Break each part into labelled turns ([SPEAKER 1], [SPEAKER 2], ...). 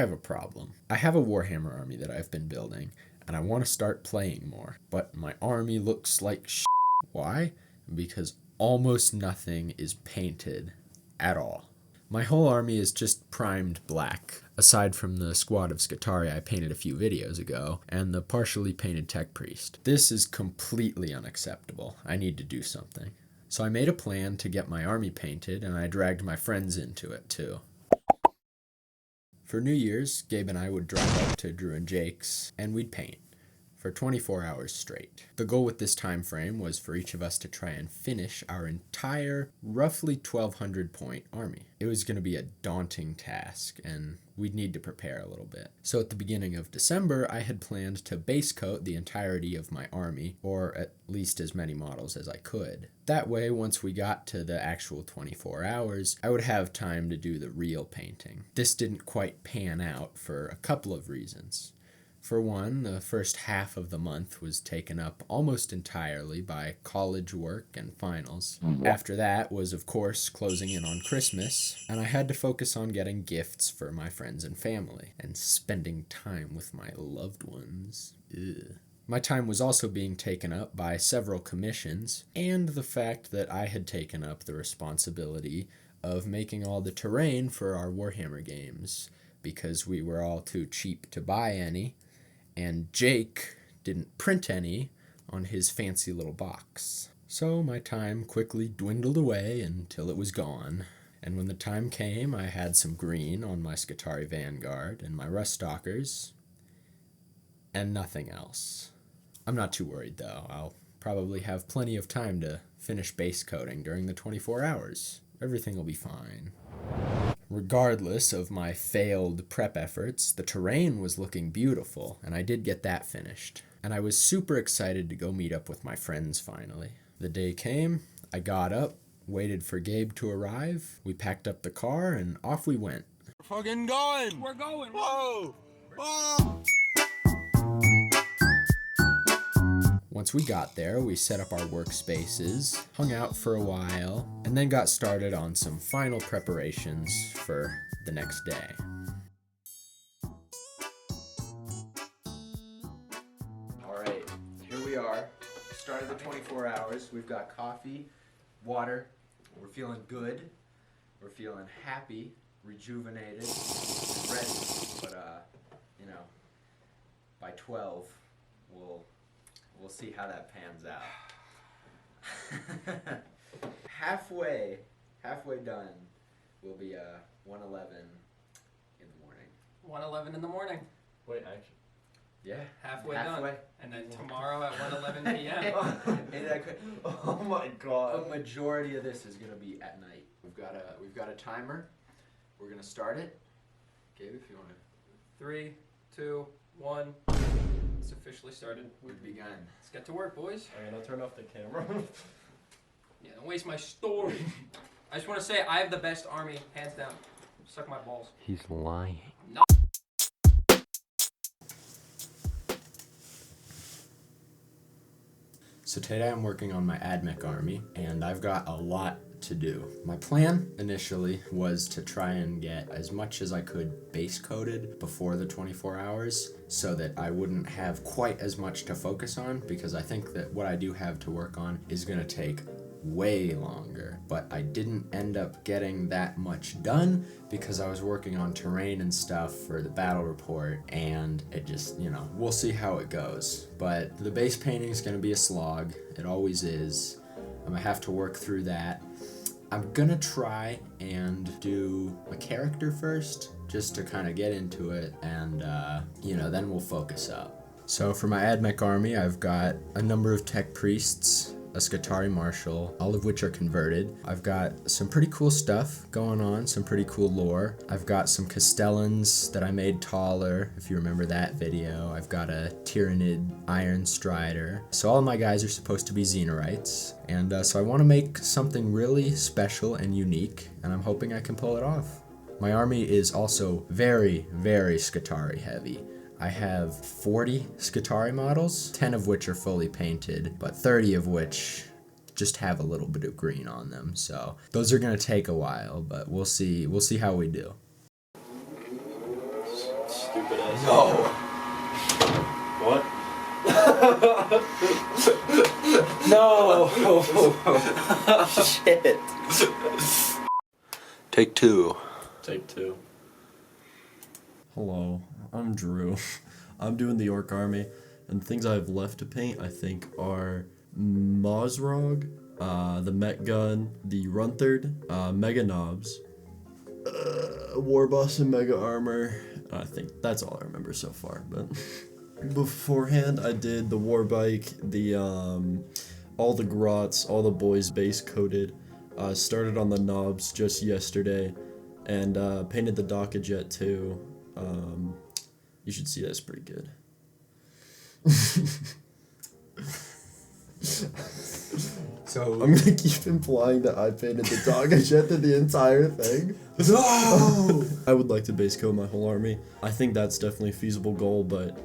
[SPEAKER 1] have a problem. I have a Warhammer army that I've been building, and I want to start playing more, but my army looks like shit. Why? Because almost nothing is painted at all. My whole army is just primed black, aside from the squad of Scutari I painted a few videos ago, and the partially painted Tech Priest. This is completely unacceptable. I need to do something. So I made a plan to get my army painted, and I dragged my friends into it too. For New Year's, Gabe and I would drive up to Drew and Jake's, and we'd paint for 24 hours straight. The goal with this time frame was for each of us to try and finish our entire, roughly 1,200 point army. It was going to be a daunting task, and we'd need to prepare a little bit. So at the beginning of December, I had planned to base coat the entirety of my army, or at least as many models as I could. That way, once we got to the actual 24 hours, I would have time to do the real painting. This didn't quite pan out for a couple of reasons. For one, the first half of the month was taken up almost entirely by college work and finals. After that was, of course, closing in on Christmas, and I had to focus on getting gifts for my friends and family, and spending time with my loved ones. Ugh. My time was also being taken up by several commissions, and the fact that I had taken up the responsibility of making all the terrain for our Warhammer games, because we were all too cheap to buy any, and Jake didn't print any on his fancy little box. So my time quickly dwindled away until it was gone, and when the time came, I had some green on my Scutari Vanguard and my Rust Stalkers, and nothing else. I'm not too worried though. I'll probably have plenty of time to finish base coating during the 24 hours. Everything will be fine. Regardless of my failed prep efforts, the terrain was looking beautiful, and I did get that finished. And I was super excited to go meet up with my friends finally. The day came, I got up, waited for Gabe to arrive, we packed up the car, and off we went.
[SPEAKER 2] We're fucking going!
[SPEAKER 3] We're going!
[SPEAKER 2] Whoa! Whoa!
[SPEAKER 1] Once we got there, we set up our workspaces, hung out for a while, and then got started on some final preparations for the next day. Alright, here we are. Started the 24 hours. We've got coffee, water. We're feeling good. We're feeling happy, rejuvenated, and ready. But, by 12, we'll see how that pans out. halfway done will be 1:11 in the morning.
[SPEAKER 3] 1:11 in the morning.
[SPEAKER 2] Wait, actually.
[SPEAKER 1] Yeah.
[SPEAKER 3] Halfway done. And then tomorrow at 1:11 p.m.
[SPEAKER 2] Oh my god.
[SPEAKER 1] A majority of this is gonna be at night. We've got a timer. We're gonna start it. Gabe, if you wanna.
[SPEAKER 3] 3, 2, 1. It's officially started.
[SPEAKER 1] We've begun.
[SPEAKER 3] Let's get to work, boys.
[SPEAKER 2] I'm gonna turn off the camera.
[SPEAKER 3] Yeah, don't waste my story. I just want to say I have the best army, hands down. Suck my balls.
[SPEAKER 1] He's lying.
[SPEAKER 3] No.
[SPEAKER 1] So today I'm working on my AdMech army, and I've got a lot to do. My plan initially was to try and get as much as I could base coated before the 24 hours so that I wouldn't have quite as much to focus on, because I think that what I do have to work on is going to take way longer, but I didn't end up getting that much done because I was working on terrain and stuff for the battle report, and it just, we'll see how it goes. But the base painting is going to be a slog. It always is. I'm gonna have to work through that. I'm gonna try and do a character first, just to kind of get into it, and then we'll focus up. So for my AdMech army, I've got a number of Tech Priests, a Scutari Marshal, all of which are converted. I've got some pretty cool stuff going on, some pretty cool lore. I've got some Castellans that I made taller, if you remember that video. I've got a Tyrannid Iron Strider. So all of my guys are supposed to be Xenorites, and so I want to make something really special and unique, and I'm hoping I can pull it off. My army is also very, very Scutari heavy. I have 40 Scutari models, 10 of which are fully painted, but 30 of which just have a little bit of green on them. So those are gonna take a while, but we'll see how we do.
[SPEAKER 2] What?
[SPEAKER 4] No! Shit.
[SPEAKER 2] Take two.
[SPEAKER 4] Take two.
[SPEAKER 5] Hello, I'm Drew. I'm doing the Orc Army, and things I have left to paint, I think, are Mozrog, the Met Gun, the Runthard, Mega Knobs, War Boss and Mega Armor. I think that's all I remember so far, but beforehand I did the War Bike, the all the grots, all the boys base coated, started on the knobs just yesterday, and painted the Doca Jet too. You should see that's pretty good.
[SPEAKER 4] So
[SPEAKER 5] I'm gonna keep implying that I painted the Doca Jet to the entire thing.
[SPEAKER 4] no.
[SPEAKER 5] I would like to base coat my whole army. I think that's definitely a feasible goal, but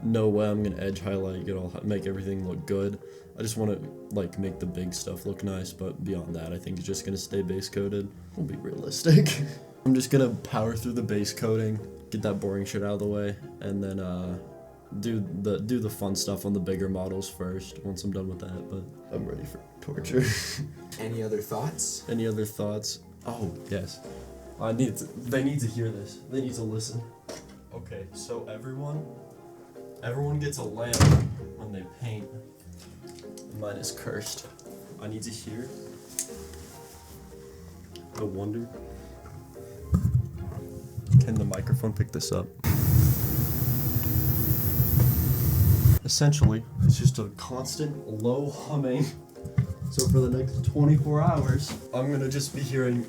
[SPEAKER 5] no way I'm gonna edge highlight, make everything look good. I just want to like make the big stuff look nice, but beyond that, I think it's just gonna stay base coated. We'll be realistic. I'm just gonna power through the base coating, get that boring shit out of the way, and then do the fun stuff on the bigger models first once I'm done with that. But I'm ready for torture.
[SPEAKER 4] Any other thoughts?
[SPEAKER 5] Any other thoughts? Oh yes, they need to hear this. They need to listen. Okay, so everyone gets a lamp when they paint. Mine is cursed. I need to hear the wonder. Can the microphone pick this up? Essentially, it's just a constant low humming. So for the next 24 hours, I'm gonna just be hearing.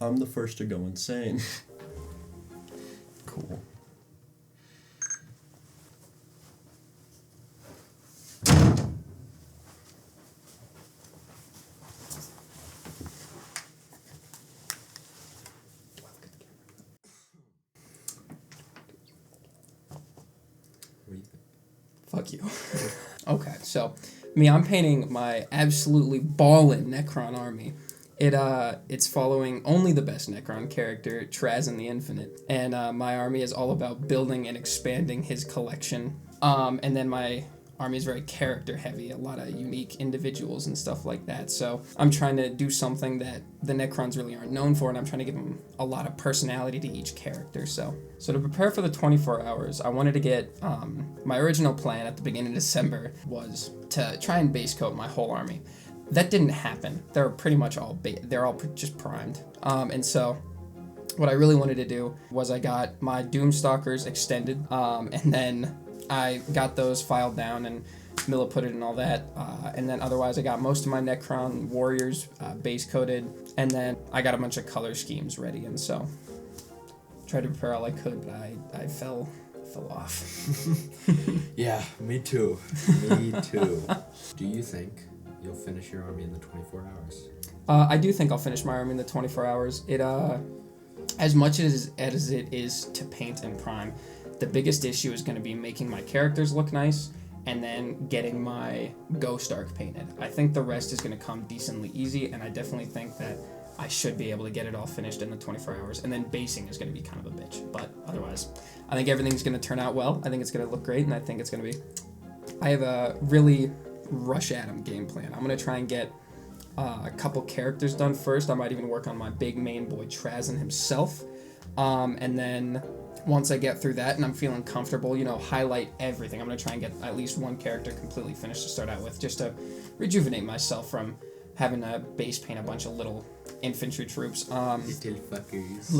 [SPEAKER 5] I'm the first to go insane. Cool.
[SPEAKER 3] Fuck you. Okay, so I'm painting my absolutely ballin' Necron army. It's following only the best Necron character, Trazyn the Infinite, and my army is all about building and expanding his collection. And then my army is very character heavy, a lot of unique individuals and stuff like that. So I'm trying to do something that the Necrons really aren't known for, and I'm trying to give them a lot of personality to each character. So to prepare for the 24 hours, I wanted to get, my original plan at the beginning of December was to try and base coat my whole army. That didn't happen. They're pretty much they're all just primed. And so what I really wanted to do was I got my Doomstalkers extended, and then I got those filed down and Milla put it and all that, and then otherwise I got most of my Necron warriors base coated, and then I got a bunch of color schemes ready, and so tried to prepare all I could, but I fell off.
[SPEAKER 4] Yeah, me too. Me too. Do you think you'll finish your army in the 24 hours?
[SPEAKER 3] I do think I'll finish my army in the 24 hours. It as much as it is to paint and prime, the biggest issue is going to be making my characters look nice and then getting my Ghost Arc painted. I think the rest is going to come decently easy, and I definitely think that I should be able to get it all finished in the 24 hours, and then basing is going to be kind of a bitch. But otherwise, I think everything's going to turn out well. I think it's going to look great, and I think it's going to be... I have a really rush at 'em game plan. I'm going to try and get a couple characters done first. I might even work on my big main boy Trazyn himself, and then once I get through that and I'm feeling comfortable, highlight everything. I'm going to try and get at least one character completely finished to start out with, just to rejuvenate myself from having to base paint a bunch of little infantry troops.
[SPEAKER 4] Little fuckers.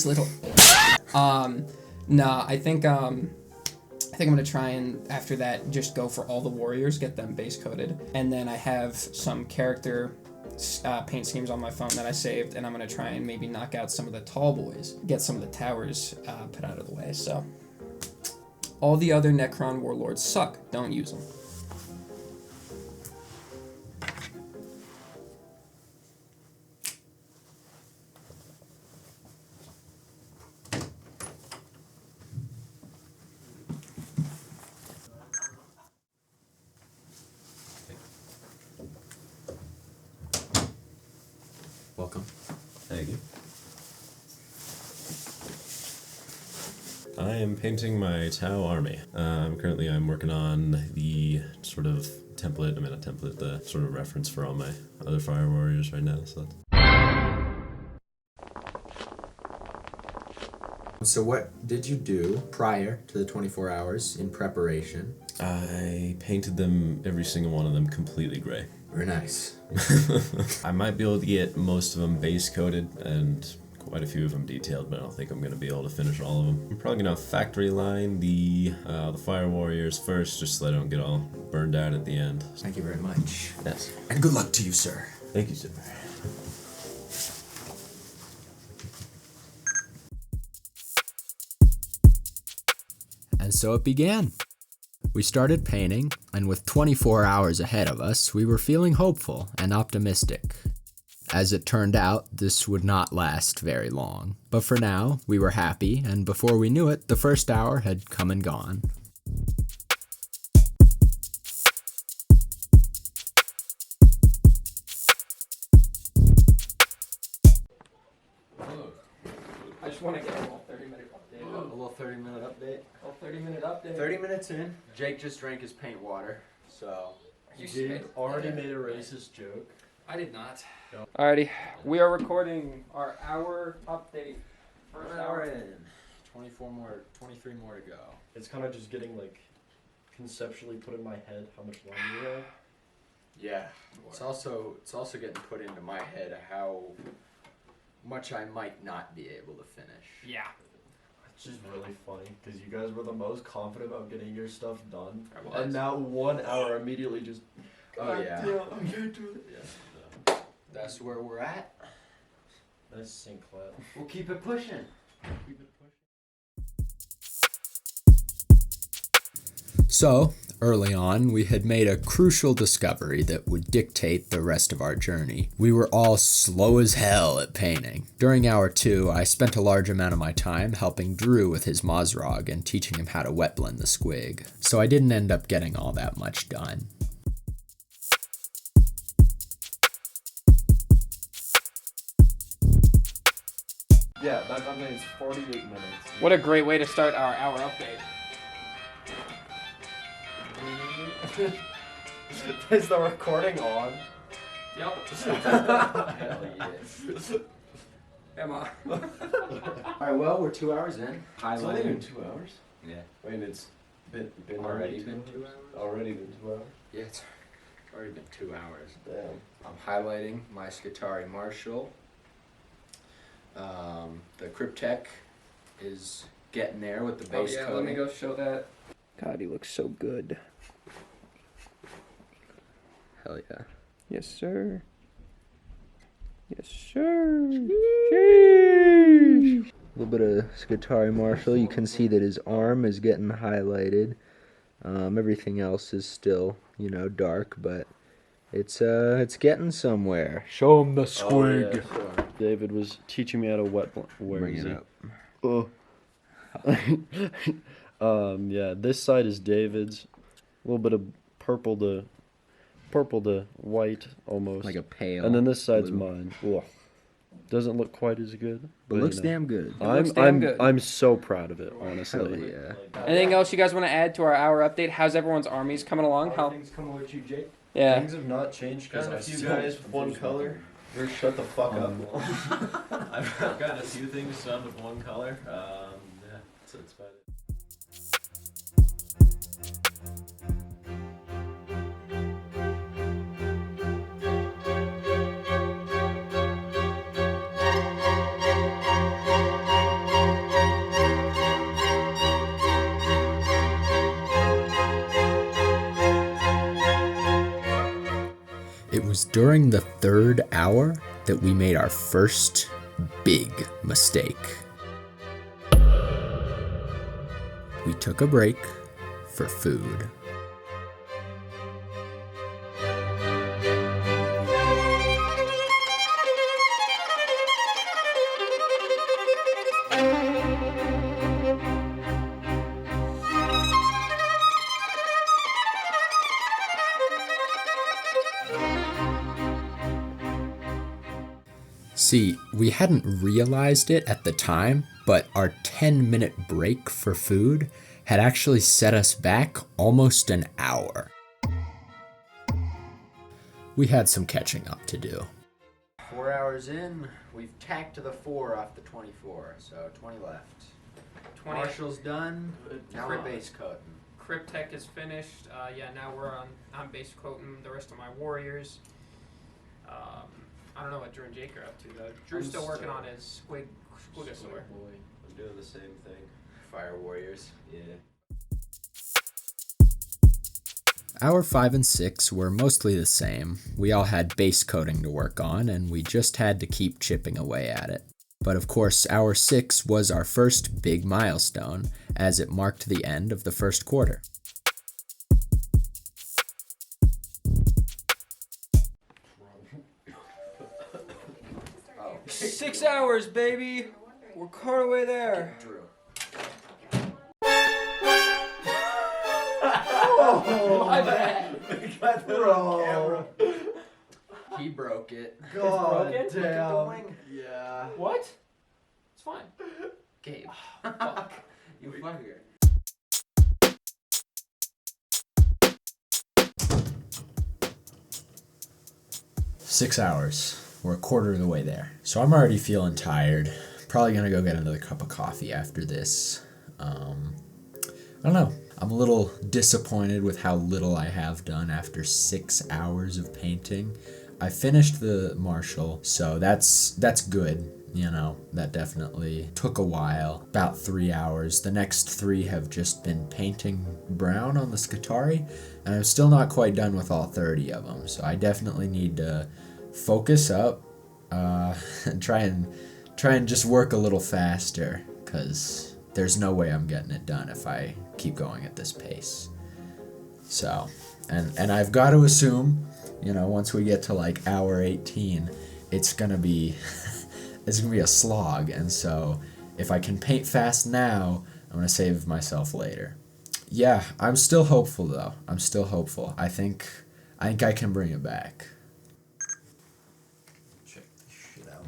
[SPEAKER 3] Little fuckers, nah, I think I'm going to try and, after that, just go for all the warriors, get them base coated. And then I have some character paint schemes on my phone that I saved, and I'm going to try and maybe knock out some of the tall boys, get some of the towers put out of the way. So all the other Necron warlords suck. Don't use them.
[SPEAKER 4] Welcome.
[SPEAKER 5] Thank you.
[SPEAKER 6] I am painting my Tau army. Currently I'm working on the sort of template, not template, the sort of reference for all my other Fire Warriors right now, so that's...
[SPEAKER 4] So what did you do prior to the 24 hours in preparation?
[SPEAKER 6] I painted them, every single one of them, completely gray.
[SPEAKER 4] Very nice.
[SPEAKER 6] I might be able to get most of them base coated and quite a few of them detailed, but I don't think I'm going to be able to finish all of them. I'm probably going to factory line the Fire Warriors first, just so they don't get all burned out at the end.
[SPEAKER 4] Thank you very much.
[SPEAKER 6] Yes.
[SPEAKER 4] And good luck to you, sir.
[SPEAKER 6] Thank you, sir.
[SPEAKER 1] And so it began. We started painting, and with 24 hours ahead of us, we were feeling hopeful and optimistic. As it turned out, this would not last very long. But for now, we were happy, and before we knew it, the first hour had come and gone.
[SPEAKER 3] I just want to get a little 30-minute update.
[SPEAKER 1] A little 30-minute update.
[SPEAKER 3] A little 30-minute update.
[SPEAKER 1] 30 minutes in, Jake just drank his paint water, so...
[SPEAKER 3] You
[SPEAKER 2] Dave already made a racist joke.
[SPEAKER 3] I did not. Alrighty, we are recording our hour update. First hour
[SPEAKER 1] in. 23 more to go.
[SPEAKER 2] It's kind of just getting like conceptually put in my head how much longer you have.
[SPEAKER 1] Yeah, it's also getting put into my head how much I might not be able to finish.
[SPEAKER 3] Yeah.
[SPEAKER 2] It's just really funny because you guys were the most confident about getting your stuff done,
[SPEAKER 1] I was.
[SPEAKER 2] and now 1 hour immediately just.
[SPEAKER 1] Oh,
[SPEAKER 2] God
[SPEAKER 1] yeah.
[SPEAKER 2] damn, I can't do it.
[SPEAKER 1] Yeah, that's where we're at.
[SPEAKER 2] Nice sync clap.
[SPEAKER 1] We'll keep it pushing. So, early on, we had made a crucial discovery that would dictate the rest of our journey. We were all slow as hell at painting. During hour 2, I spent a large amount of my time helping Drew with his Mozrog and teaching him how to wet blend the squig, so I didn't end up getting all that much done.
[SPEAKER 2] Yeah, that means 48 minutes.
[SPEAKER 3] What a great way to start our hour update.
[SPEAKER 2] Is the recording on?
[SPEAKER 3] Yep.
[SPEAKER 1] Hell yes.
[SPEAKER 3] Emma.
[SPEAKER 1] Alright, well, we're 2 hours in.
[SPEAKER 2] It's only been 2 hours.
[SPEAKER 1] Yeah.
[SPEAKER 2] Wait, it's been
[SPEAKER 1] Already
[SPEAKER 2] only
[SPEAKER 1] been 2 hours?
[SPEAKER 2] Already been 2 hours.
[SPEAKER 1] Yeah, it's already been 2 hours.
[SPEAKER 2] Damn.
[SPEAKER 1] I'm highlighting my Skitari Marshall. The Cryptek is getting there with the
[SPEAKER 3] Oh
[SPEAKER 1] base
[SPEAKER 3] yeah,
[SPEAKER 1] coating.
[SPEAKER 3] let me go show that. God, he looks so good.
[SPEAKER 1] Hell yeah.
[SPEAKER 3] Yes, sir. Yes, sir. Sheesh.
[SPEAKER 7] A little bit of Skitari Marshall. You can see that his arm is getting highlighted. Everything else is still, dark, but it's getting somewhere. Show him the squig.
[SPEAKER 5] David was teaching me how to wet blend. Where
[SPEAKER 7] Bring
[SPEAKER 5] is
[SPEAKER 7] it
[SPEAKER 5] he?
[SPEAKER 7] up.
[SPEAKER 5] Oh. Yeah, this side is David's. A little bit of purple to white almost.
[SPEAKER 7] Like a pale.
[SPEAKER 5] and then this side's
[SPEAKER 7] blue.
[SPEAKER 5] mine. Ugh. Doesn't look quite as good.
[SPEAKER 7] But looks damn good.
[SPEAKER 3] looks damn good.
[SPEAKER 5] I'm so proud of it,
[SPEAKER 7] Hell
[SPEAKER 5] honestly.
[SPEAKER 7] yeah.
[SPEAKER 3] Anything else you guys want to add to our hour update? How's everyone's armies coming along? How?
[SPEAKER 2] Things coming with you, Jake.
[SPEAKER 3] Yeah.
[SPEAKER 5] Things have not changed because
[SPEAKER 2] Got
[SPEAKER 5] I
[SPEAKER 2] a few
[SPEAKER 5] still
[SPEAKER 2] guys with one color. You're shut the fuck up.
[SPEAKER 6] I've gotten a few things done with one color. Yeah, so it's about it.
[SPEAKER 1] It was during the 3rd hour that we made our first big mistake. We took a break for food. See, we hadn't realized it at the time, but our 10-minute break for food had actually set us back almost an hour. We had some catching up to do.
[SPEAKER 7] 4 hours in, we've tacked to the 4 off the 24, so 20 left.
[SPEAKER 3] 20.
[SPEAKER 7] Marshall's done. Now we're base coating.
[SPEAKER 3] Cryptech is finished. Now I'm base coating the rest of my warriors. I don't know what Drew and Jake are up to though. Drew's still working on his Squigosaur.
[SPEAKER 6] Boy, I'm doing the same thing.
[SPEAKER 7] Fire warriors.
[SPEAKER 6] Yeah.
[SPEAKER 1] Hour 5 and 6 were mostly the same. We all had base coating to work on, and we just had to keep chipping away at it. But of course, hour 6 was our first big milestone, as it marked the end of the first quarter.
[SPEAKER 7] Oh.
[SPEAKER 3] 6 hours, baby. We're caught away there.
[SPEAKER 7] Drew.
[SPEAKER 3] My bad.
[SPEAKER 2] Bro.
[SPEAKER 7] He broke it.
[SPEAKER 2] God
[SPEAKER 3] broken?
[SPEAKER 7] Look at the
[SPEAKER 2] damn.
[SPEAKER 7] wing.
[SPEAKER 2] Yeah.
[SPEAKER 3] What? It's fine.
[SPEAKER 7] Gabe. Fuck. You fucker.
[SPEAKER 1] Six hours. We're a quarter of the way there. So I'm already feeling tired. Probably gonna go get another cup of coffee after this. I don't know. I'm a little disappointed with how little I have done after 6 hours of painting. I finished the Marshall, so that's good. You know, that definitely took a while, about 3 hours. The next 3 have just been painting brown on the Skitarii, and I'm still not quite done with all 30 of them. So I definitely need to focus up and try and just work a little faster, because there's no way I'm getting it done if I keep going at this pace. So, and I've got to assume, you know, once we get to like hour 18, it's gonna be a slog. And so if I can paint fast now, I'm gonna save myself later. Yeah, I'm still hopeful though. I'm still hopeful. I think I can bring it back.
[SPEAKER 5] Check this shit out.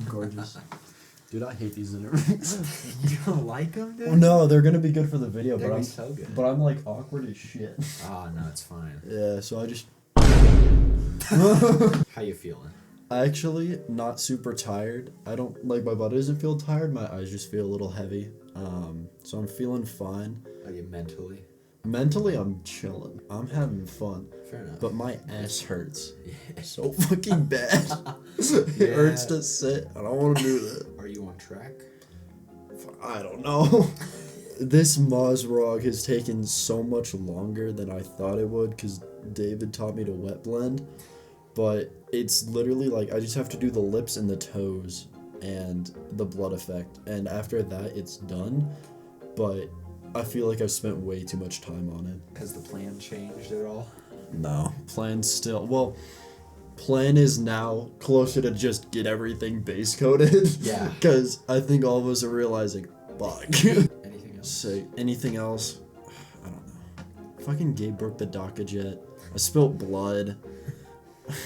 [SPEAKER 5] Gorgeous. Dude, I hate these interviews.
[SPEAKER 4] You don't like them, dude?
[SPEAKER 5] Well, no, they're gonna be good for the video,
[SPEAKER 4] They're
[SPEAKER 5] but I'm
[SPEAKER 4] so good.
[SPEAKER 5] But I'm like awkward as shit.
[SPEAKER 4] Oh, no, it's fine.
[SPEAKER 5] Yeah, so I just
[SPEAKER 4] How you feeling?
[SPEAKER 5] actually not super tired. I don't like my body doesn't feel tired. My eyes just feel a little heavy. So I'm feeling fine.
[SPEAKER 4] Are you mentally?
[SPEAKER 5] Mentally, I'm chilling. I'm having fun.
[SPEAKER 4] Fair enough.
[SPEAKER 5] But my ass hurts
[SPEAKER 4] Yeah.
[SPEAKER 5] so fucking bad. It hurts to sit. I don't want to do that.
[SPEAKER 4] Are you on track?
[SPEAKER 5] I don't know. This Mozrog has taken so much longer than I thought it would because David taught me to wet blend. But it's literally like I just have to do the lips and the toes and the blood effect. And after that, it's done. But I feel like I've spent way too much time on it.
[SPEAKER 4] Has the plan changed at all?
[SPEAKER 5] No. Plan still. Well, plan is now closer to just get everything base coated.
[SPEAKER 4] Yeah.
[SPEAKER 5] Because I think all of us are realizing, fuck.
[SPEAKER 4] Anything else?
[SPEAKER 5] Say anything else? I don't know. Fucking Gabe broke the Daka jet. I spilt blood.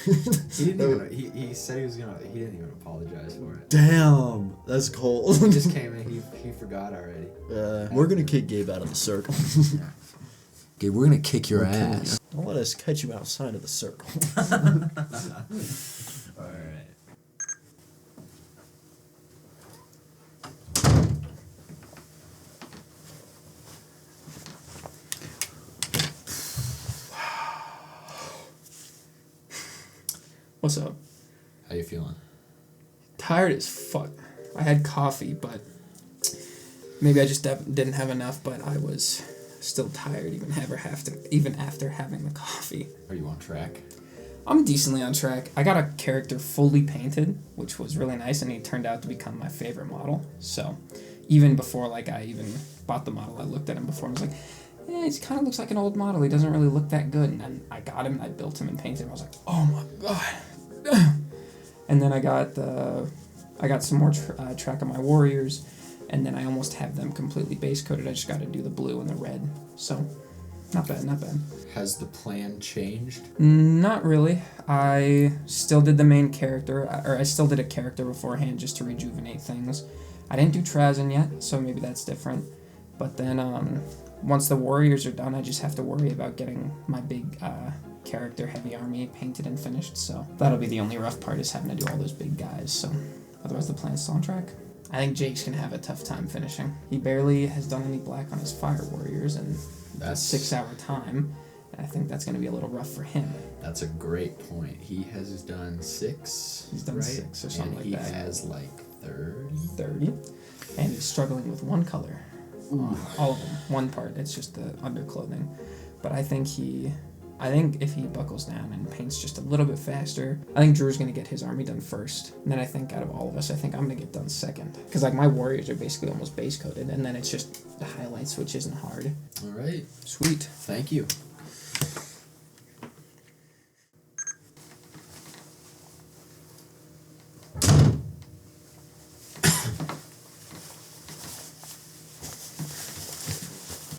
[SPEAKER 4] He didn't even. He said he was gonna. He didn't even apologize for it.
[SPEAKER 5] Damn, that's cold.
[SPEAKER 4] He just came in. He forgot already.
[SPEAKER 5] We're gonna kick Gabe out of the circle.
[SPEAKER 1] Gabe, we're gonna kick your
[SPEAKER 5] Okay.
[SPEAKER 1] ass.
[SPEAKER 5] Don't let us catch you outside of the circle.
[SPEAKER 4] All right.
[SPEAKER 3] What's up?
[SPEAKER 4] How you feeling?
[SPEAKER 3] Tired as fuck. I had coffee, but maybe I just didn't have enough. But I was still tired even after having the coffee.
[SPEAKER 4] Are you on track?
[SPEAKER 3] I'm decently on track. I got a character fully painted, which was really nice, and he turned out to become my favorite model. So even before I even bought the model, I looked at him before and was like, he kind of looks like an old model. He doesn't really look that good. And then I got him and I built him and painted him. I was like, oh my god. And then I got some more track of my warriors, and then I almost have them completely base coated. I just got to do the blue and the red. So Not bad, not bad.
[SPEAKER 1] Has the plan changed?
[SPEAKER 3] Not really. I still did the main character, or I still did a character beforehand just to rejuvenate things. I didn't do Trazen yet, so maybe that's different. But then once the warriors are done, I just have to worry about getting my big character heavy army painted and finished. So that'll be the only rough part, is having to do all those big guys. So otherwise the plan's still on track. I think Jake's gonna have a tough time finishing. He barely has done any black on his fire warriors in a 6-hour time. And I think that's gonna be a little rough for him.
[SPEAKER 1] That's a great point. He has done 6.
[SPEAKER 3] He's done 6 or something
[SPEAKER 1] and
[SPEAKER 3] like
[SPEAKER 1] he
[SPEAKER 3] that.
[SPEAKER 1] has like 30.
[SPEAKER 3] 30. And he's struggling with one color. All of them. One part. It's just the underclothing. But I think if he buckles down and paints just a little bit faster, I think Drew's going to get his army done first. And then I think out of all of us, I think I'm going to get done second. Because like my warriors are basically almost base coated. And then it's just the highlights, which isn't hard.
[SPEAKER 1] All right.
[SPEAKER 3] Sweet.
[SPEAKER 1] Thank you.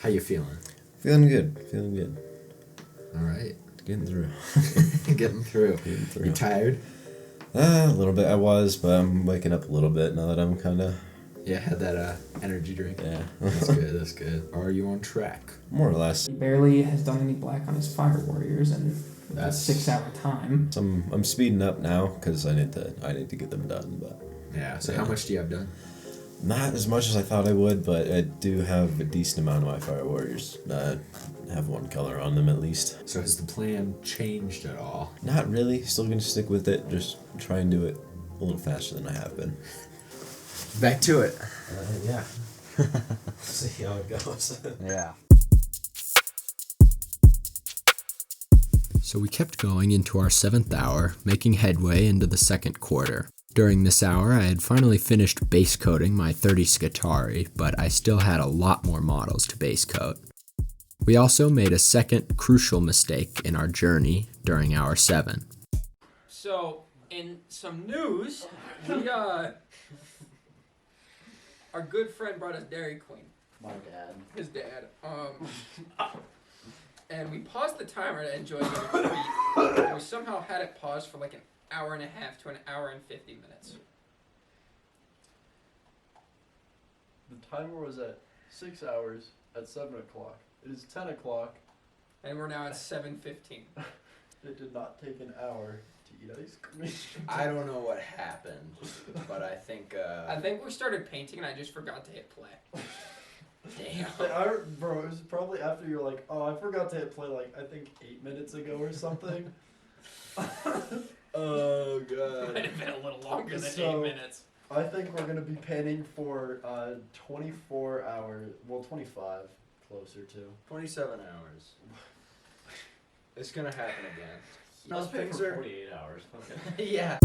[SPEAKER 1] How you feeling?
[SPEAKER 6] Feeling good. Feeling good.
[SPEAKER 1] All right.
[SPEAKER 6] Getting through.
[SPEAKER 1] Getting through. You tired?
[SPEAKER 6] A little bit. I was, but I'm waking up a little bit now that I'm kind of...
[SPEAKER 1] Yeah, had that energy drink.
[SPEAKER 6] Yeah.
[SPEAKER 1] That's good. That's good. Are you on track?
[SPEAKER 6] More or less.
[SPEAKER 3] He barely has done any black on his fire warriors in a 6-hour time.
[SPEAKER 6] So I'm speeding up now because I need to get them done, but...
[SPEAKER 1] Yeah. So how much do you have done?
[SPEAKER 6] Not as much as I thought I would, but I do have a decent amount of my Fire Warriors. Have one color on them at least.
[SPEAKER 1] So has the plan changed at all?
[SPEAKER 6] Not really. Still gonna stick with it. Just try and do it a little faster than I have been.
[SPEAKER 1] Back to it.
[SPEAKER 6] Yeah. See how it goes.
[SPEAKER 1] Yeah. So we kept going into our 7th hour, making headway into the 2nd quarter. During this hour, I had finally finished base coating my 30 Scutari, but I still had a lot more models to base coat. We also made a second crucial mistake in our journey during hour 7.
[SPEAKER 3] So, in some news, our good friend brought us Dairy Queen.
[SPEAKER 2] My dad.
[SPEAKER 3] His dad. And we paused the timer to enjoy the treat. And we somehow had it paused for like an hour and a half to an hour and 50 minutes.
[SPEAKER 2] The timer was at 6 hours at 7 o'clock. It is 10 o'clock.
[SPEAKER 3] And we're now at 7:15.
[SPEAKER 2] It did not take an hour to eat ice cream.
[SPEAKER 1] I don't know what happened, but I think
[SPEAKER 3] I think we started painting and I just forgot to hit play.
[SPEAKER 1] damn.
[SPEAKER 2] Bro, it was probably after you were like, oh, I forgot to hit play like, I think 8 minutes ago or something.
[SPEAKER 1] Oh
[SPEAKER 3] Might
[SPEAKER 1] god.
[SPEAKER 3] have been a little longer than
[SPEAKER 2] So-
[SPEAKER 3] 8 minutes.
[SPEAKER 2] I think we're going to be painting for 24 hours, well, 25, closer to.
[SPEAKER 1] 27 hours. It's gonna happen again.
[SPEAKER 2] No,
[SPEAKER 1] things are
[SPEAKER 2] 48 hours. Okay.
[SPEAKER 1] yeah.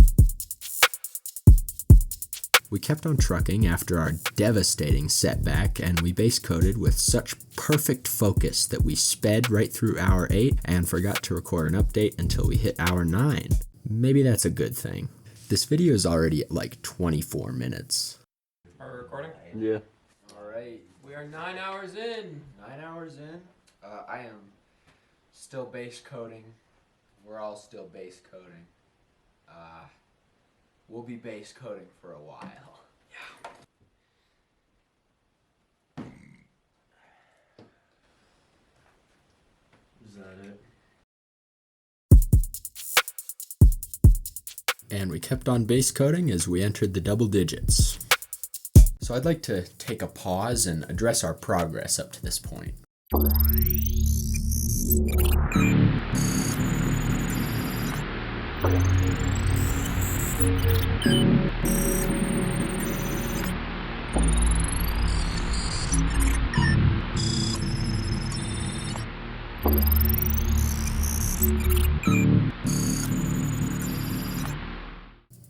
[SPEAKER 1] We kept on trucking after our devastating setback, and we base coated with such perfect focus that we sped right through hour 8 and forgot to record an update until we hit hour 9. Maybe that's a good thing. This video is already at like 24 minutes.
[SPEAKER 3] Are we recording?
[SPEAKER 7] Yeah.
[SPEAKER 1] Alright,
[SPEAKER 3] We are 9 hours in.
[SPEAKER 1] 9 hours in. I am still base coating. We're all still base coating. We'll be base coating for a while.
[SPEAKER 2] Is that it?
[SPEAKER 1] And we kept on base coating as we entered the double digits. So I'd like to take a pause and address our progress up to this point.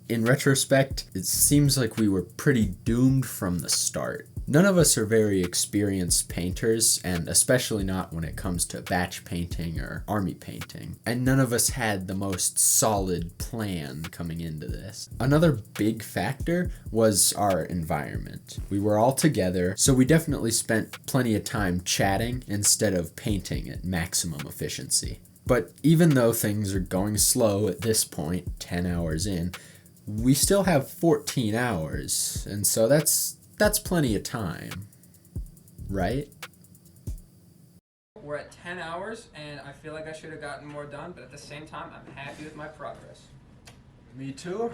[SPEAKER 1] In retrospect, it seems like we were pretty doomed from the start. None of us are very experienced painters, and especially not when it comes to batch painting or army painting. And none of us had the most solid plan coming into this. Another big factor was our environment. We were all together, so we definitely spent plenty of time chatting instead of painting at maximum efficiency. But even though things are going slow at this point, 10 hours in, we still have 14 hours, and so that's plenty of time, right?
[SPEAKER 3] We're at 10 hours, and I feel like I should have gotten more done, but at the same time, I'm happy with my progress.
[SPEAKER 2] Me too.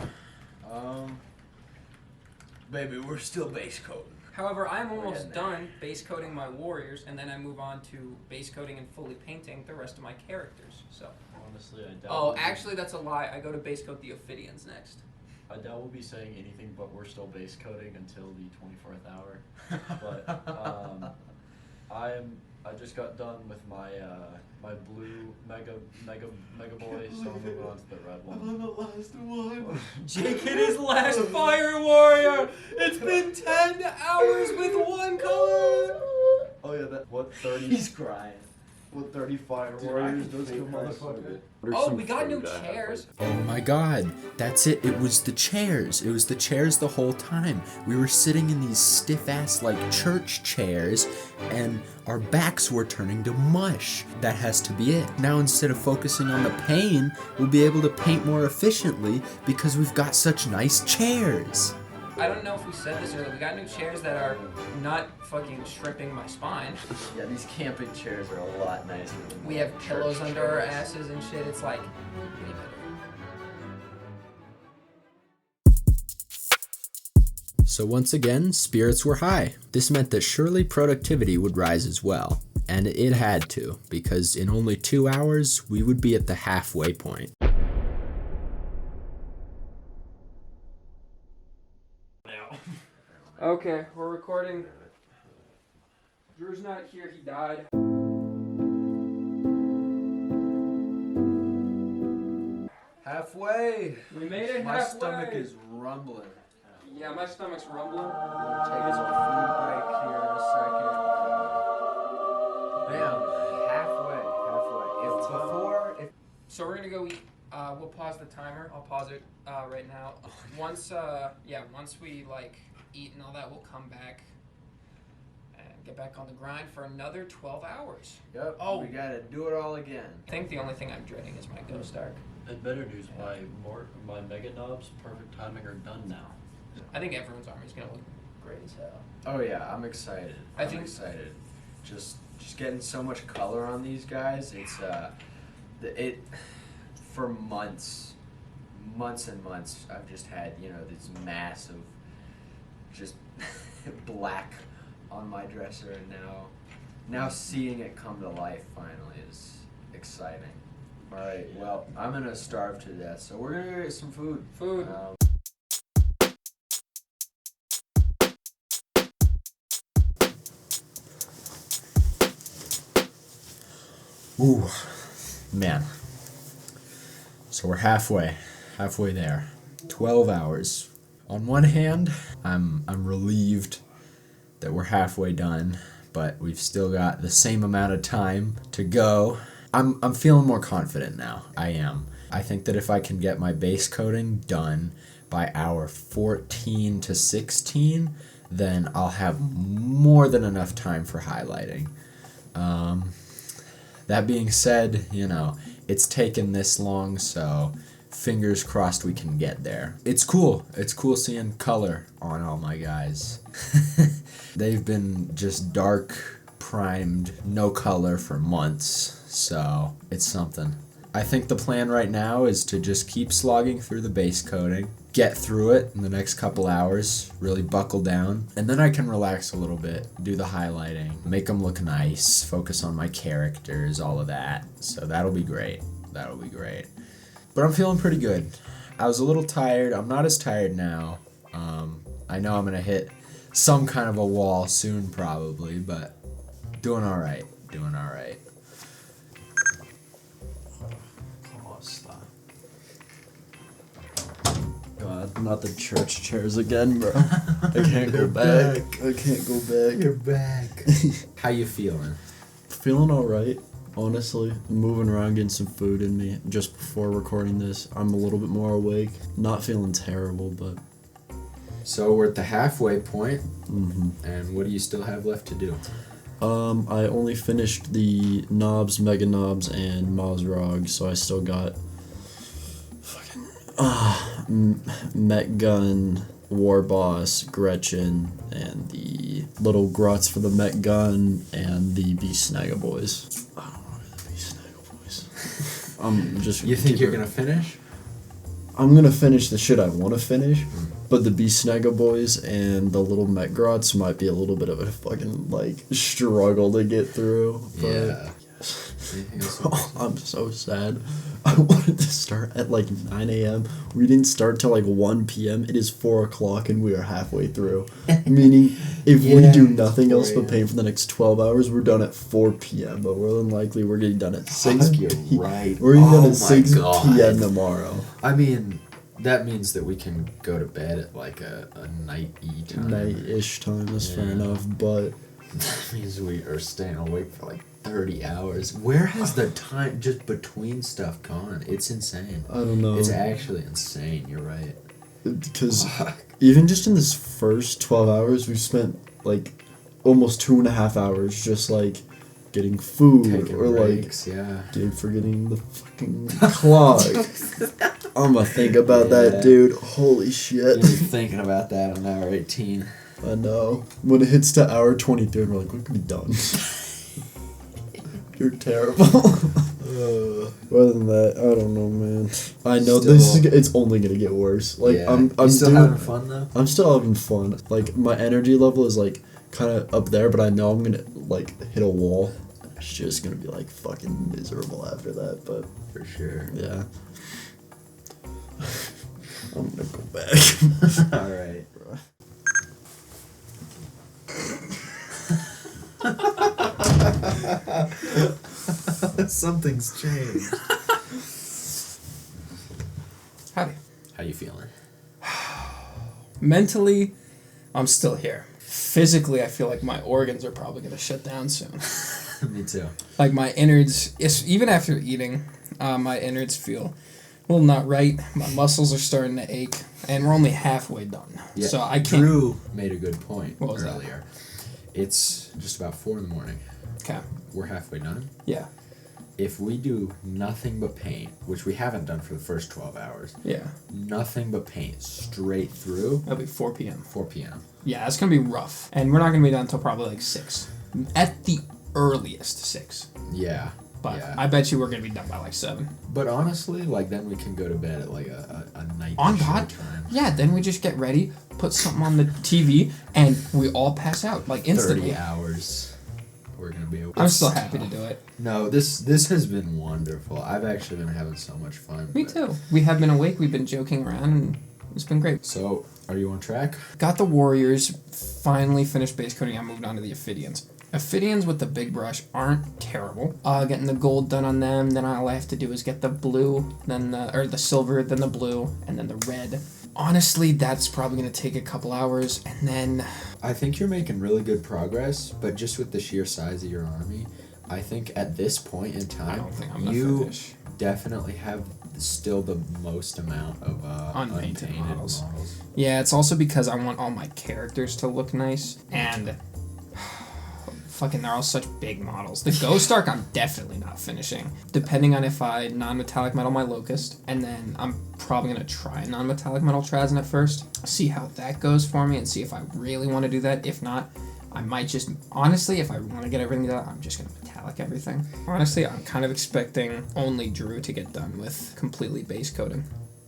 [SPEAKER 2] Baby, we're still base coating.
[SPEAKER 3] However, I'm
[SPEAKER 2] We're
[SPEAKER 3] almost
[SPEAKER 2] getting there.
[SPEAKER 3] done base coating my warriors, and then I move on to base coating and fully painting the rest of my characters. So.
[SPEAKER 5] Honestly, I doubt.
[SPEAKER 3] Oh, actually, that's a lie. I go to base coat the Ophidians next.
[SPEAKER 5] I doubt we'll be saying anything, but we're still base coding until the 24th hour. But I just got done with my my blue mega boy, so I'm moving on to the red one.
[SPEAKER 2] I'm the last one.
[SPEAKER 3] Jake hit his last fire warrior. It's been 10 hours with one color.
[SPEAKER 2] Oh yeah, that.
[SPEAKER 5] What 30?
[SPEAKER 2] He's crying. What 35 warriors those two motherfuckers?
[SPEAKER 3] Oh, we got new chairs.
[SPEAKER 1] Oh my god, that's it. It was the chairs. It was the chairs the whole time. We were sitting in these stiff-ass, like, church chairs, and our backs were turning to mush. That has to be it. Now, instead of focusing on the pain, we'll be able to paint more efficiently because we've got such nice chairs.
[SPEAKER 3] I don't know if we said this earlier. We got new chairs that are not fucking stripping my spine.
[SPEAKER 2] Yeah, these camping chairs are a lot nicer than
[SPEAKER 3] We have
[SPEAKER 2] church
[SPEAKER 3] pillows under our
[SPEAKER 2] chairs.
[SPEAKER 3] asses and shit. It's like way better.
[SPEAKER 1] So once again, spirits were high. This meant that surely productivity would rise as well. And it had to, because in only 2 hours, we would be at the halfway point.
[SPEAKER 3] Okay, we're recording. Drew's not here, he died.
[SPEAKER 2] Halfway.
[SPEAKER 3] We made it
[SPEAKER 2] My
[SPEAKER 3] halfway.
[SPEAKER 2] stomach is rumbling.
[SPEAKER 3] Yeah, my stomach's rumbling.
[SPEAKER 2] We're taking a food break here in a second. Bam. Halfway.
[SPEAKER 3] So we're gonna go eat. We'll pause the timer. I'll pause it right now. Once we like eat and all that, we'll come back and get back on the grind for another 12 hours.
[SPEAKER 2] Yep.
[SPEAKER 3] Oh.
[SPEAKER 2] We gotta do it all again.
[SPEAKER 3] I think the only thing I'm dreading is my ghost arc.
[SPEAKER 5] And better news, my mega knobs, perfect timing, are done now.
[SPEAKER 3] I think everyone's army is gonna look great as hell.
[SPEAKER 2] Oh yeah, I'm excited.
[SPEAKER 3] I
[SPEAKER 2] I'm
[SPEAKER 3] think-
[SPEAKER 2] excited. Just getting so much color on these guys. It's for months and months. I've just had this mass of just black on my dresser, and now seeing it come to life finally is exciting. All right, well, I'm gonna starve to death, so we're gonna go get some food.
[SPEAKER 3] Food.
[SPEAKER 1] Ooh, man. So we're halfway there. 12 hours. On one hand, I'm relieved that we're halfway done, but we've still got the same amount of time to go. I'm feeling more confident now. I am. I think that if I can get my base coating done by hour 14 to 16, then I'll have more than enough time for highlighting. That being said, it's taken this long, so fingers crossed we can get there. It's cool. It's cool seeing color on all my guys. They've been just dark, primed, no color for months, so it's something. I think the plan right now is to just keep slogging through the base coating, get through it in the next couple hours, really buckle down, and then I can relax a little bit, do the highlighting, make them look nice, focus on my characters, all of that. So that'll be great. That'll be great. But I'm feeling pretty good. I was a little tired. I'm not as tired now. I know I'm going to hit some kind of a wall soon probably, but doing all right. Doing all right.
[SPEAKER 5] God. not the church chairs again, bro. I can't go back. I can't go back.
[SPEAKER 4] You're back. How you feeling?
[SPEAKER 5] Feeling alright, honestly. Moving around, getting some food in me. Just before recording this, I'm a little bit more awake. Not feeling terrible, but...
[SPEAKER 4] So we're at the halfway point,
[SPEAKER 5] Mm-hmm.
[SPEAKER 4] and what do you still have left to do?
[SPEAKER 5] I only finished the Knobs, Mega Knobs, and Mozrog, so I still got fucking Met Gun, War Boss, Gretchen, and the little Grots for the Met Gun, and the Beast Snagga Boys. I don't know the Beast Snagga Boys. I'm just.
[SPEAKER 4] You think you're gonna finish?
[SPEAKER 5] I'm gonna finish the shit I want to finish, but the Beast Snagga Boys and the little Met Grots might be a little bit of a fucking like struggle to get through. But
[SPEAKER 4] Yeah.
[SPEAKER 5] I'm so sad. I wanted to start at like 9 a.m. We didn't start till like 1 p.m. It is 4 o'clock and we are halfway through. Meaning, if we
[SPEAKER 4] Yeah,
[SPEAKER 5] do nothing else
[SPEAKER 4] 4
[SPEAKER 5] but paint for the next 12 hours, we're done at 4 p.m. But more than likely, we're getting done at 6
[SPEAKER 4] You're right.
[SPEAKER 5] We're getting done
[SPEAKER 4] Oh
[SPEAKER 5] at 6
[SPEAKER 4] my God.
[SPEAKER 5] p.m. tomorrow.
[SPEAKER 4] I mean, that means that we can go to bed at like a night-y time.
[SPEAKER 5] Night-ish time, that's fair
[SPEAKER 4] Yeah.
[SPEAKER 5] enough, but...
[SPEAKER 4] That means we are staying awake for like 30 hours. Where has the time just between stuff gone? It's insane.
[SPEAKER 5] I don't know.
[SPEAKER 4] It's actually insane. You're right.
[SPEAKER 5] Because
[SPEAKER 4] Fuck.
[SPEAKER 5] even just in this first 12 hours, we've spent like almost 2.5 hours just like getting food
[SPEAKER 4] Taking
[SPEAKER 5] or
[SPEAKER 4] breaks, yeah.
[SPEAKER 5] forgetting the fucking clock. I'm gonna think about that,
[SPEAKER 4] Yeah.
[SPEAKER 5] dude. Holy shit.
[SPEAKER 4] You'll be thinking about that on hour 18.
[SPEAKER 5] I know. When it hits to hour 23, we're like, we could be done. You're terrible. Other than that, I don't know, man. I know it's only gonna get worse. Like
[SPEAKER 4] Yeah.
[SPEAKER 5] I'm
[SPEAKER 4] You still
[SPEAKER 5] doing,
[SPEAKER 4] having fun though?
[SPEAKER 5] I'm still having fun. Like my energy level is like kind of up there, but I know I'm gonna like hit a wall. It's just gonna be like fucking miserable after that. But
[SPEAKER 4] For sure.
[SPEAKER 5] yeah, I'm gonna go back.
[SPEAKER 4] Alright. Something's changed.
[SPEAKER 3] Howdy.
[SPEAKER 4] How you feeling?
[SPEAKER 3] Mentally, I'm still here. Physically, I feel like my organs are probably going to shut down soon.
[SPEAKER 4] Me too.
[SPEAKER 3] Like my innards, even after eating, my innards feel a little not right. My muscles are starting to ache, and we're only halfway done.
[SPEAKER 4] Yeah.
[SPEAKER 3] So I can't.
[SPEAKER 4] Drew made a good point
[SPEAKER 3] What was that?
[SPEAKER 4] earlier. It's just about 4 in the morning.
[SPEAKER 3] Okay.
[SPEAKER 4] We're halfway done.
[SPEAKER 3] Yeah.
[SPEAKER 4] If we do nothing but paint, which we haven't done for the first 12 hours,
[SPEAKER 3] Yeah.
[SPEAKER 4] nothing but paint straight through,
[SPEAKER 3] That'll be 4 p.m.
[SPEAKER 4] 4 p.m.
[SPEAKER 3] Yeah, it's going to be rough. And we're not going to be done until probably like 6. At the earliest, 6.
[SPEAKER 4] Yeah.
[SPEAKER 3] But
[SPEAKER 4] yeah.
[SPEAKER 3] I bet you we're going to be done by like 7.
[SPEAKER 4] But honestly, like then we can go to bed at like a night
[SPEAKER 3] On
[SPEAKER 4] show
[SPEAKER 3] God.
[SPEAKER 4] time.
[SPEAKER 3] Yeah, then we just get ready, put something on the TV, and we all pass out like instantly.
[SPEAKER 4] 30 hours. We're gonna be awake.
[SPEAKER 3] I'm still happy to do it.
[SPEAKER 4] No, this has been wonderful. I've actually been having so much fun.
[SPEAKER 3] Me
[SPEAKER 4] but-
[SPEAKER 3] too. We have been awake, we've been joking around, and it's been great.
[SPEAKER 4] So, are you on track?
[SPEAKER 3] Got the Warriors, finally finished base coating, I moved on to the Ophidians. Ophidians with the big brush aren't terrible. Getting the gold done on them, then all I have to do is get the blue, then the silver, then the blue, and then the red. Honestly, that's probably going to take a couple hours, and then...
[SPEAKER 4] I think you're making really good progress, but just with the sheer size of your army, I think at this point in time,
[SPEAKER 3] I don't think I'm going to
[SPEAKER 4] you
[SPEAKER 3] finish.
[SPEAKER 4] definitely have still the most amount of
[SPEAKER 3] Unpainted
[SPEAKER 4] unpainted
[SPEAKER 3] models.
[SPEAKER 4] models.
[SPEAKER 3] Yeah, it's also because I want all my characters to look nice, and... Fucking, they're all such big models. The Ghost Arc, I'm definitely not finishing. Depending on if I non-metallic metal my Locust, and then I'm probably going to try non-metallic metal Trazen at first, see how that goes for me, and see if I really want to do that. If not, I might just, honestly, if I want to get everything done, I'm just going to metallic everything. Honestly, I'm kind of expecting only Drew to get done with completely base coating.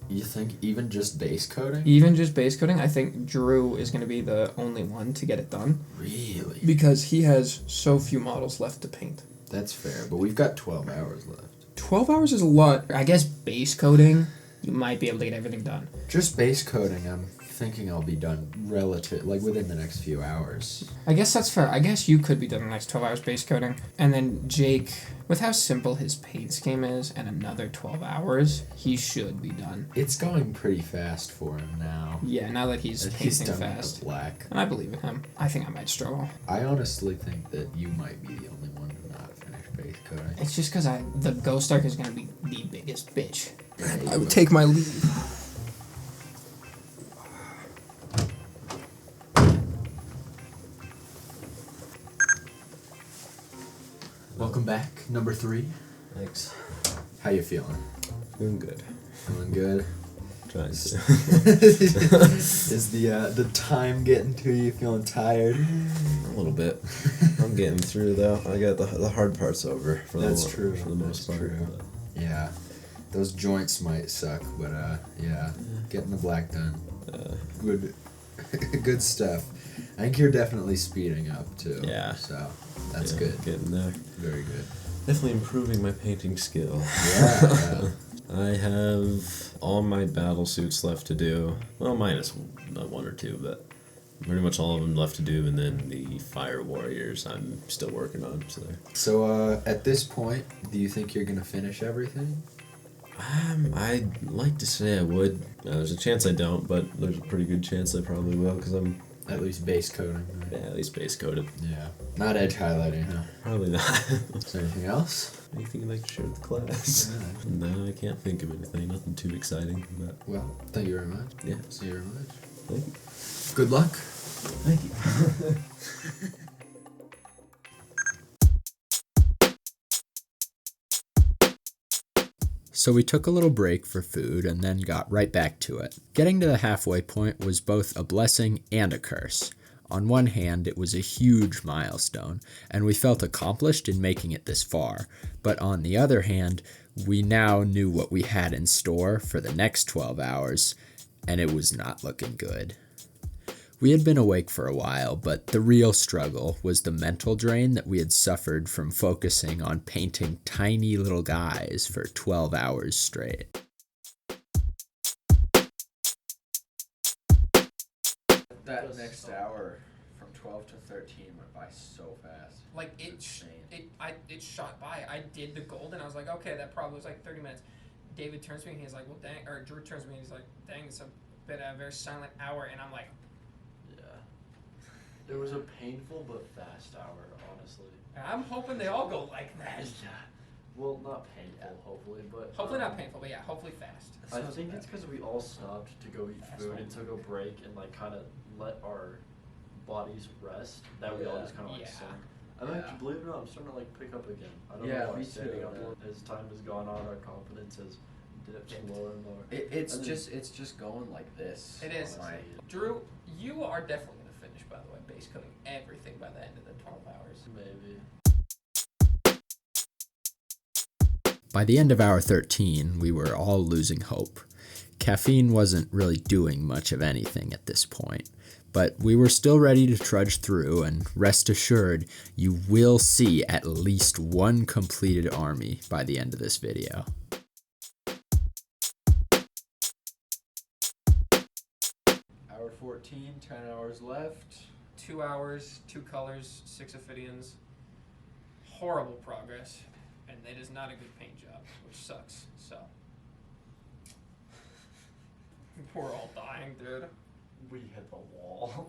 [SPEAKER 4] You think even just base coating?
[SPEAKER 3] Even just base coating, I think Drew is going to be the only one to get it done.
[SPEAKER 4] Really?
[SPEAKER 3] Because he has so few models left to paint.
[SPEAKER 4] That's fair, but we've got 12 hours left.
[SPEAKER 3] 12 hours is a lot. I guess base coating, you might be able to get everything done.
[SPEAKER 4] Just base coating, I'm thinking I'll be done within the next few hours.
[SPEAKER 3] I guess that's fair. I guess you could be done in the next 12 hours base coating. And then Jake, with how simple his paint scheme is, and another 12 hours, he should be done.
[SPEAKER 4] It's going pretty fast for him now.
[SPEAKER 3] Yeah, now that he's painting
[SPEAKER 4] done
[SPEAKER 3] fast.
[SPEAKER 4] with the black.
[SPEAKER 3] And I believe in him. I think I might struggle.
[SPEAKER 4] I honestly think that you might be the only one to not finish base coating.
[SPEAKER 3] It's just because the Ghost Arc is going to be the biggest bitch. I would take my leave.
[SPEAKER 4] Welcome back, number 3.
[SPEAKER 6] Thanks.
[SPEAKER 4] How you feeling?
[SPEAKER 6] Doing good.
[SPEAKER 4] Feeling good?
[SPEAKER 6] Trying to.
[SPEAKER 4] Is the time getting to you? Feeling tired?
[SPEAKER 6] A little bit. I'm getting through though. I got the hard parts over for
[SPEAKER 4] That's
[SPEAKER 6] the
[SPEAKER 4] true.
[SPEAKER 6] for the most
[SPEAKER 4] That's
[SPEAKER 6] part.
[SPEAKER 4] true.
[SPEAKER 6] but-
[SPEAKER 4] Yeah. Those joints might suck, but yeah, getting the black done. Good, good stuff. I think you're definitely speeding up too.
[SPEAKER 6] Yeah.
[SPEAKER 4] So that's
[SPEAKER 6] yeah,
[SPEAKER 4] good.
[SPEAKER 6] Getting there.
[SPEAKER 4] Very good.
[SPEAKER 6] Definitely improving my painting skill.
[SPEAKER 4] Yeah.
[SPEAKER 6] I have all my battle suits left to do. Well, minus one or two, but pretty much all of them left to do. And then the fire warriors, I'm still working on. So there.
[SPEAKER 4] So at this point, do you think you're gonna finish everything?
[SPEAKER 6] I'd like to say I would. There's a chance I don't, but there's a pretty good chance I probably will because I'm
[SPEAKER 4] At least base coating. Right?
[SPEAKER 6] at least base coated.
[SPEAKER 4] Yeah. Not edge highlighting, huh?
[SPEAKER 6] Probably not.
[SPEAKER 4] Is there anything else?
[SPEAKER 6] Anything you'd like to share with the class? No, I can't think of anything. Nothing too exciting, but
[SPEAKER 4] Well, thank you very much.
[SPEAKER 6] yeah.
[SPEAKER 4] Thank you very much.
[SPEAKER 6] Thank you.
[SPEAKER 4] Good luck.
[SPEAKER 6] Thank you.
[SPEAKER 1] So we took a little break for food and then got right back to it. Getting to the halfway point was both a blessing and a curse. On one hand, it was a huge milestone, and we felt accomplished in making it this far. But on the other hand, we now knew what we had in store for the next 12 hours, and it was not looking good. We had been awake for a while, but the real struggle was the mental drain that we had suffered from focusing on painting tiny little guys for 12 hours straight.
[SPEAKER 2] That next hour from 12 to 13 went by so fast.
[SPEAKER 3] Like it shot by. I did the gold and I was like, okay, that probably was like 30 minutes. David turns to me and he's like, well, dang, or Drew turns to me and he's like, dang, it's a bit of a very silent hour, and I'm like,
[SPEAKER 5] It was a painful but fast hour, honestly.
[SPEAKER 3] I'm hoping they all go like that.
[SPEAKER 5] Yeah. Well, not painful, hopefully, but
[SPEAKER 3] Hopefully not painful, but yeah, hopefully fast.
[SPEAKER 5] I think it's because we all stopped to go eat
[SPEAKER 3] That's
[SPEAKER 5] food
[SPEAKER 3] fine.
[SPEAKER 5] and took a break and like kind of let our bodies rest. That we all just kind of like
[SPEAKER 3] Yeah.
[SPEAKER 5] sank. I'm actually, believe it or not, I'm starting to like pick up again. I don't
[SPEAKER 2] Yeah,
[SPEAKER 5] know why.
[SPEAKER 2] me
[SPEAKER 5] Standing
[SPEAKER 2] too,
[SPEAKER 5] up
[SPEAKER 2] yeah.
[SPEAKER 5] as time has gone on, our confidence has dipped lower and lower.
[SPEAKER 2] It's
[SPEAKER 5] And then-
[SPEAKER 2] just going like this.
[SPEAKER 3] It is.
[SPEAKER 2] on my-
[SPEAKER 3] Drew, you are definitely going to finish, by the way, base coating everything by the end of the 12 hours.
[SPEAKER 5] Maybe.
[SPEAKER 1] By the end of hour 13, we were all losing hope. Caffeine wasn't really doing much of anything at this point, but we were still ready to trudge through, and rest assured, you will see at least one completed army by the end of this video.
[SPEAKER 2] Hour 14, 10 hours left.
[SPEAKER 3] 2 hours, 2 colors, 6 Ophidians. Horrible progress, and it is not a good paint job, which sucks, so. We're all dying, dude.
[SPEAKER 5] We hit the wall.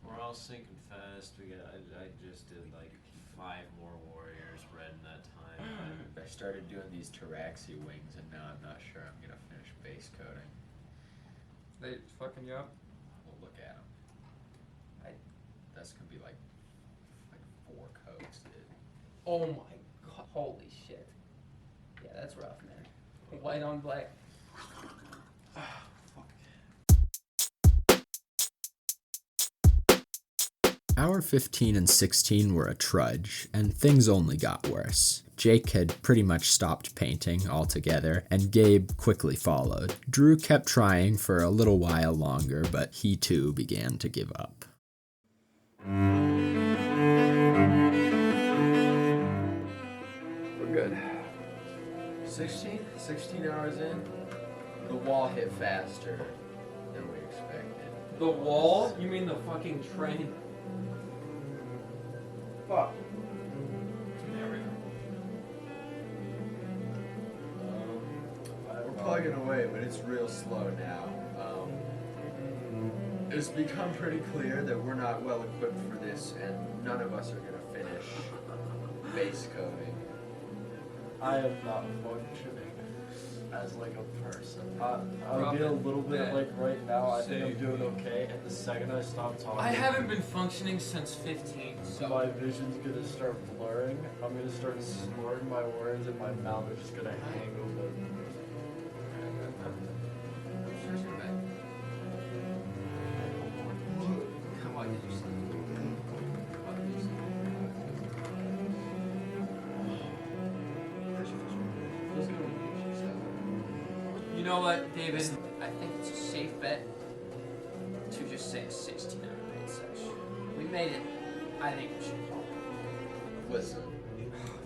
[SPEAKER 6] We're all sinking fast. I just did like 5 more warriors red in that time.
[SPEAKER 2] I started doing these Taraxi wings, and now I'm not sure I'm gonna finish base coating.
[SPEAKER 3] They fucking you up?
[SPEAKER 2] We'll look at them. That's gonna be like 4 coats, dude.
[SPEAKER 3] Oh my god, holy shit. Yeah, that's rough, man. White on black.
[SPEAKER 1] Hour 15 and 16 were a trudge, and things only got worse. Jake had pretty much stopped painting altogether, and Gabe quickly followed. Drew kept trying for a little while longer, but he too began to give up.
[SPEAKER 2] We're good. 16 hours in. The wall hit faster than we expected.
[SPEAKER 3] The wall? You mean the fucking train?
[SPEAKER 2] Fuck.
[SPEAKER 3] There we go.
[SPEAKER 2] We're plugging away, but it's real slow now. It's become pretty clear that we're not well equipped for this, and none of us are gonna finish base coding.
[SPEAKER 5] I am not functioning as like a person. I'm
[SPEAKER 3] Robin,
[SPEAKER 5] getting a little bit
[SPEAKER 3] man,
[SPEAKER 5] like right now. I think I'm
[SPEAKER 3] say-
[SPEAKER 5] doing okay, and the second I stop talking,
[SPEAKER 3] I haven't been functioning since 15, so
[SPEAKER 5] my vision's gonna start blurring. I'm gonna start slurring my words, and my mouth is just gonna hang open.
[SPEAKER 2] Come on, did you see?
[SPEAKER 3] you know what, David? I think it's a safe bet to just say a 16-hour night session. We made it. I think we should call it.
[SPEAKER 2] Listen,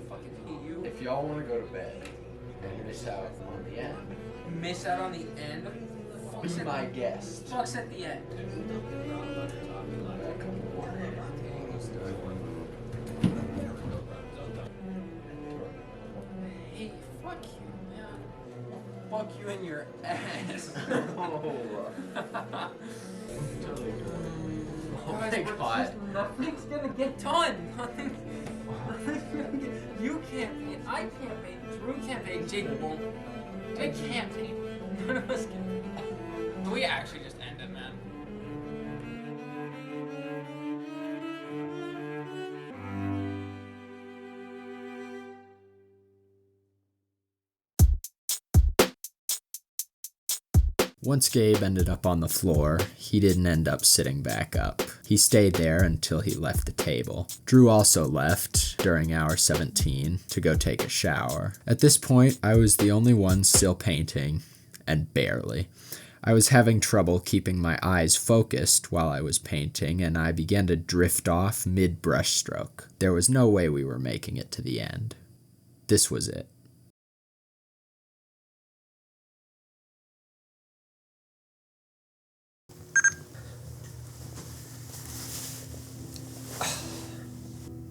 [SPEAKER 3] Fucking hate you.
[SPEAKER 2] if y'all want to go to bed and miss out on the end,
[SPEAKER 3] Miss out on the end.
[SPEAKER 2] be my guest.
[SPEAKER 3] Fuck's at the end. Hey, fuck you, man. Fuck you in your ass.
[SPEAKER 2] Oh my god.
[SPEAKER 3] Nothing's gonna get done. Nothing's gonna get. You can't paint. I can't paint. Drew can't paint. Jake won't. I can't paint. None of us can paint. We actually just ended, man.
[SPEAKER 1] Once Gabe ended up on the floor, he didn't end up sitting back up. He stayed there until he left the table. Drew also left during hour 17 to go take a shower. At this point, I was the only one still painting, and barely. I was having trouble keeping my eyes focused while I was painting, and I began to drift off mid-brushstroke. There was no way we were making it to the end. This was it.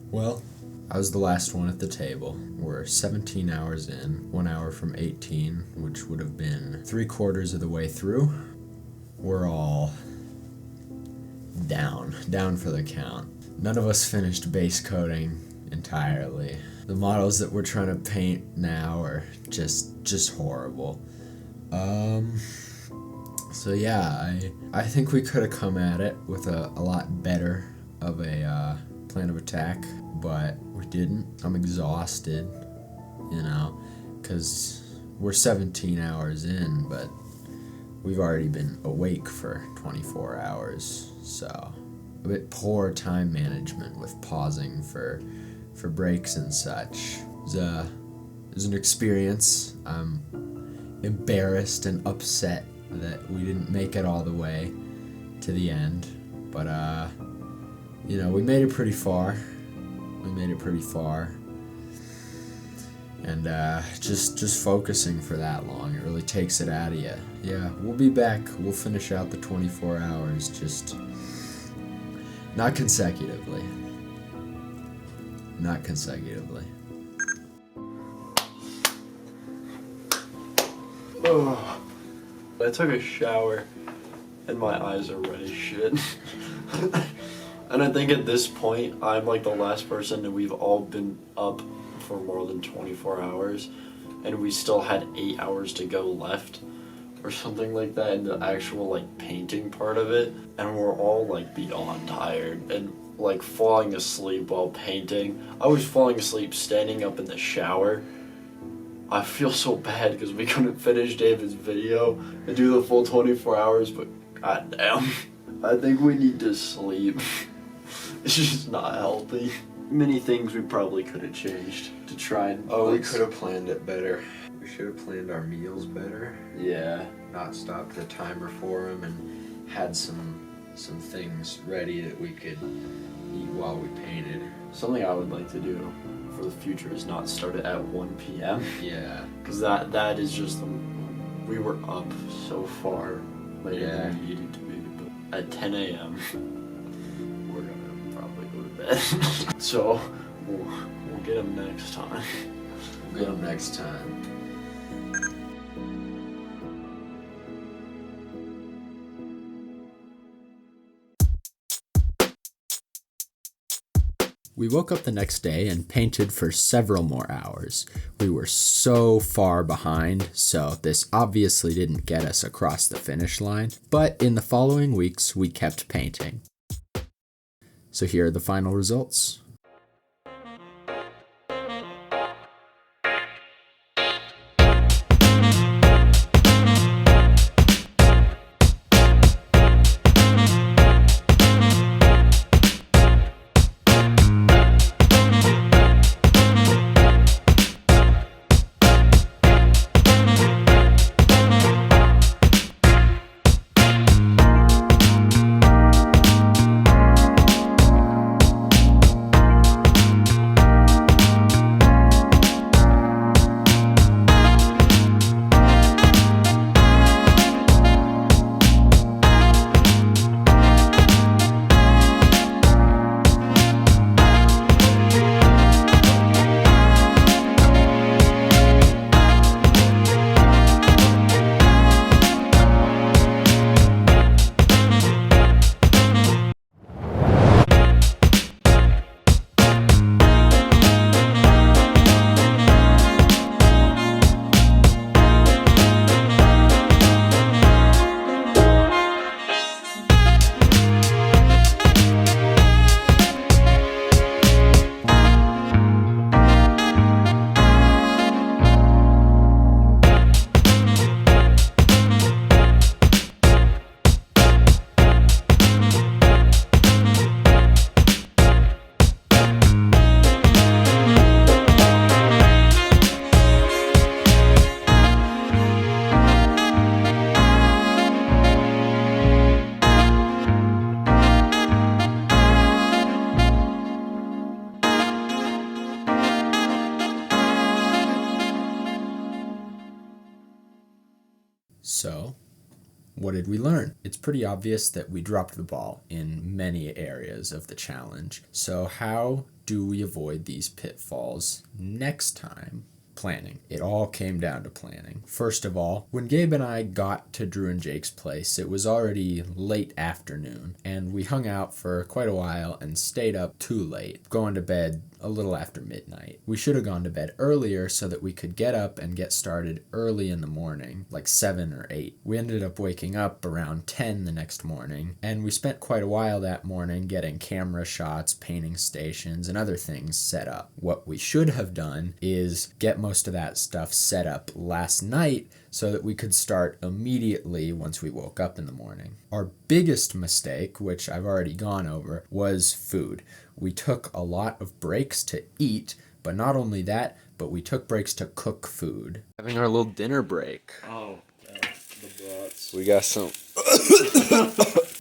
[SPEAKER 1] Well, I was the last one at the table. We're 17 hours in, 1 hour from 18, which would have been 3/4 of the way through. We're all down for the count. None of us finished base coating entirely. The models that we're trying to paint now are just horrible. So yeah, I think we could have come at it with a lot better of a plan of attack, but we didn't. I'm exhausted, because we're 17 hours in, but we've already been awake for 24 hours, so a bit poor time management with pausing for breaks and such. It was an experience. I'm embarrassed and upset that we didn't make it all the way to the end, but we made it pretty far. And just focusing for that long, it really takes it out of you. Yeah, we'll be back. We'll finish out the 24 hours, just not consecutively.
[SPEAKER 5] Oh, I took a shower and my eyes are red as shit. And I think at this point, I'm like the last person that we've all been up for more than 24 hours, and we still had 8 hours to go left, or something like that, in the actual like painting part of it, and we're all like beyond tired and like falling asleep while painting. I was falling asleep standing up in the shower. I feel so bad because we couldn't finish David's video and do the full 24 hours, but goddamn, I think we need to sleep. It's just not healthy. Many things we probably could have changed to try and...
[SPEAKER 4] We could have planned it better. We should have planned our meals better.
[SPEAKER 5] Yeah.
[SPEAKER 4] Not stopped the timer for them and had some things ready that we could eat while we painted.
[SPEAKER 5] Something I would like to do for the future is not start it at 1 p.m.
[SPEAKER 4] Yeah.
[SPEAKER 5] Because that is just... we were up so far later than we needed to be. But at 10 a.m. We're gonna probably go to bed. So we'll get them next time.
[SPEAKER 4] We'll get them next time.
[SPEAKER 1] We woke up the next day and painted for several more hours. We were so far behind, so this obviously didn't get us across the finish line, but in the following weeks we kept painting. So here are the final results. So, what did we learn? It's pretty obvious that we dropped the ball in many areas of the challenge. So how do we avoid these pitfalls next time? Planning. It all came down to planning. First of all, when Gabe and I got to Drew and Jake's place, it was already late afternoon, and we hung out for quite a while and stayed up too late, going to bed a little after midnight. We should have gone to bed earlier so that we could get up and get started early in the morning, like 7 or 8. We ended up waking up around 10 the next morning, and we spent quite a while that morning getting camera shots, painting stations, and other things set up. What we should have done is get most of that stuff set up last night so that we could start immediately once we woke up in the morning. Our biggest mistake, which I've already gone over, was food. We took a lot of breaks to eat, but not only that, but we took breaks to cook food.
[SPEAKER 7] Having our little dinner break.
[SPEAKER 5] Oh, yeah, the brats.
[SPEAKER 7] We got some.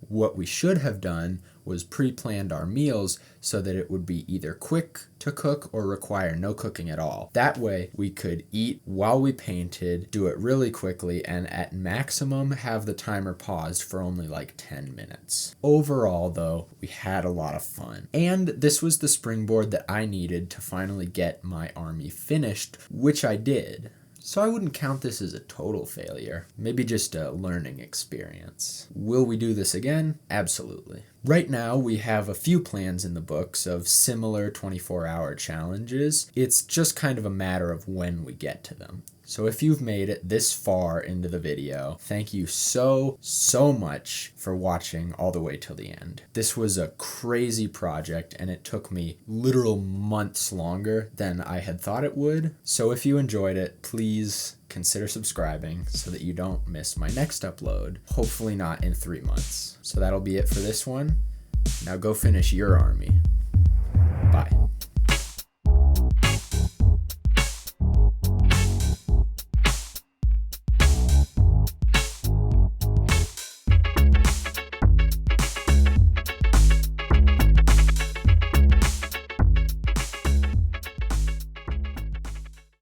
[SPEAKER 1] What we should have done was pre-planned our meals so that it would be either quick to cook or require no cooking at all. That way we could eat while we painted, do it really quickly, and at maximum have the timer paused for only like 10 minutes. Overall though, we had a lot of fun. And this was the springboard that I needed to finally get my army finished, which I did. So I wouldn't count this as a total failure, maybe just a learning experience. Will we do this again? Absolutely. Right now, we have a few plans in the books of similar 24-hour challenges. It's just kind of a matter of when we get to them. So if you've made it this far into the video, thank you so much for watching all the way till the end. This was a crazy project and it took me literal months longer than I had thought it would. So if you enjoyed it, please consider subscribing so that you don't miss my next upload, hopefully not in 3 months. So that'll be it for this one. Now go finish your army. Bye.